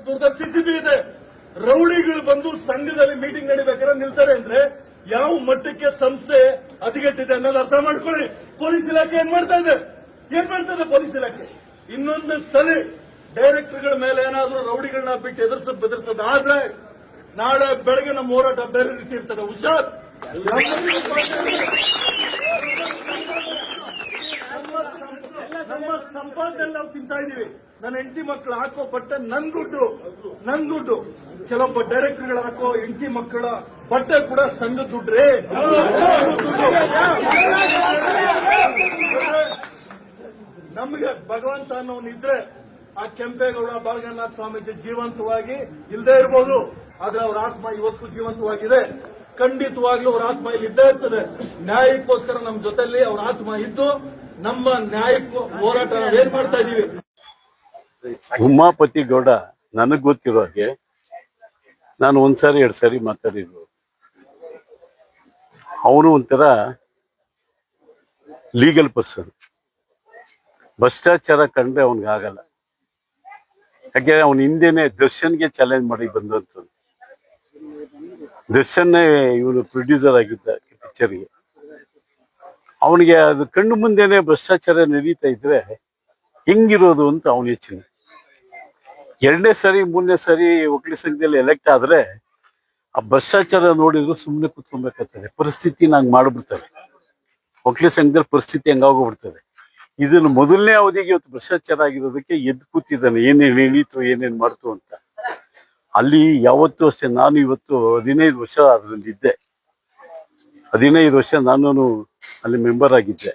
ಚಿತ್ರದುರ್ಗದಲ್ಲಿ ಸಿಸಿಬಿ ಇದೆ. ರೌಡಿಗಳು ಬಂದು ಸಂಘದಲ್ಲಿ ಮೀಟಿಂಗ್ ನಡೀಬೇಕಾದ್ರೆ ನಿಲ್ತಾರೆ ಅಂದ್ರೆ ಯಾವ ಮಟ್ಟಕ್ಕೆ ಸಂಸ್ಥೆ ಹದಗೆಟ್ಟಿದೆ ಅನ್ನೋದು ಅರ್ಥ ಮಾಡ್ಕೊಳ್ಳಿ. ಪೊಲೀಸ್ ಇಲಾಖೆ ಏನ್ ಮಾಡ್ತಾ ಇದೆ ಪೊಲೀಸ್ ಇಲಾಖೆ? ಇನ್ನೊಂದು ಸಲ ಡೈರೆಕ್ಟರ್ಗಳ ಮೇಲೆ ಏನಾದ್ರೂ ರೌಡಿಗಳನ್ನ ಬಿಟ್ಟು ಬೆದರ್ಸೋದಾದ್ರೆ ನಾಳೆ ಬೆಳಗ್ಗೆ ನಮ್ಮ ಹೋರಾಟ ಬೇರೆ ರೀತಿ ಇರ್ತದೆ. ಹುಷಾರ್. ನಮ್ಮ ಸಂಪಾದನೆ ನಾವು ತಿಂತಾ ಇದೀವಿ. ನನ್ನ ಹೆಂಡತಿ ಮಕ್ಕಳು ಹಾಕೋ ಬಟ್ಟೆ ನನ್ ದುಡ್ಡು. ಕೆಲವೊಬ್ಬ ಡೈರೆಕ್ಟರ್ಗಳು ಹಾಕೋ ಹೆಂಡತಿ ಮಕ್ಕಳ ಬಟ್ಟೆ ಕೂಡ ಸಂಘ ದುಡ್ಡ್ರೆ. ನಮಗೆ ಭಗವಂತ ಅನ್ನೋನಿದ್ರೆ ಆ ಕೆಂಪೇಗೌಡ ಬಾಳಗನಾಥ ಸ್ವಾಮೀಜಿ ಜೀವಂತವಾಗಿ ಇಲ್ಲದೆ ಇರಬಹುದು, ಆದ್ರೆ ಅವ್ರ ಆತ್ಮ ಇವತ್ತು ಜೀವಂತವಾಗಿದೆ. ಖಂಡಿತವಾಗ್ಲೂ ಅವ್ರ ಆತ್ಮ ಇಲ್ಲಿ ಇದ್ದೇ ಇರ್ತದೆ. ನ್ಯಾಯಕ್ಕೋಸ್ಕರ ನಮ್ಮ ಜೊತೆಲಿ ಅವ್ರ ಆತ್ಮ ಇದ್ದು ನಮ್ಮ ನ್ಯಾಯಕ್ಕೆ ಹೋರಾಟ ನಾವೇನ್ ಮಾಡ್ತಾ ಇದೀವಿ. ಉಮಾಪತಿ ಗೌಡ ನನಗ್ ಗೊತ್ತಿರೋ ಹಾಗೆ ನಾನು ಒಂದ್ಸಾರಿ 2 ಸಾರಿ ಮಾತಾಡಿದ್ರು. ಅವನು ಒಂಥರ ಲೀಗಲ್ ಪರ್ಸನ್. ಭ್ರಷ್ಟಾಚಾರ ಕಂಡ್ರೆ ಅವನಿಗಾಗಲ್ಲ. ಯಾಕೆ ಅವನ ಹಿಂದೆನೆ ದರ್ಶನ್ಗೆ ಚಾಲೆಂಜ್ ಮಾಡಿ ಬಂದಂಥದ್ದು. ದರ್ಶನ್ನೇ ಇವನು ಪ್ರೊಡ್ಯೂಸರ್ ಆಗಿದ್ದ ಪಿಕ್ಚರ್ಗೆ. ಅವನಿಗೆ ಅದು ಕಣ್ಣು ಮುಂದೆನೆ ಭ್ರಷ್ಟಾಚಾರ ನಡೀತಾ ಇದ್ರೆ ಹೆಂಗಿರೋದು ಅಂತ ಅವನ ಯೋಚನೆ. 2ನೇ ಸಾರಿ 3ನೇ ಸಾರಿ ಒಕ್ಕಲಿ ಸಂಘದಲ್ಲಿ ಎಲೆಕ್ಟ್ ಆದ್ರೆ ಆ ಭ್ರಷ್ಟಾಚಾರ ನೋಡಿದ್ರು ಸುಮ್ಮನೆ ಕುತ್ಕೊಬೇಕಾಗ್ತದೆ. ಪರಿಸ್ಥಿತಿ ನಂಗೆ ಮಾಡ್ಬಿಡ್ತವೆ. ಒಕ್ಕಲಿ ಸಂಘದಲ್ಲಿ ಪರಿಸ್ಥಿತಿ ಹಂಗಾಗೋಗ್ಬಿಡ್ತದೆ. ಇದನ್ನು ಮೊದಲನೇ ಅವಧಿಗೆ ಇವತ್ತು ಭ್ರಷ್ಟಾಚಾರ ಆಗಿರೋದಕ್ಕೆ ಎದ್ದು ಕೂತಿದ್ದಾನೆ. ಏನೇನು ನಡೀತು ಏನೇನು ಮಾಡ್ತು ಅಂತ. ಅಲ್ಲಿ ಯಾವತ್ತೂ ಅಷ್ಟೇ. ನಾನು ಇವತ್ತು 15 ವರ್ಷ ಅದರಲ್ಲಿ ಇದ್ದೆ. 15 ವರ್ಷ ನಾನು ಅಲ್ಲಿ ಮೆಂಬರ್ ಆಗಿದ್ದೆ.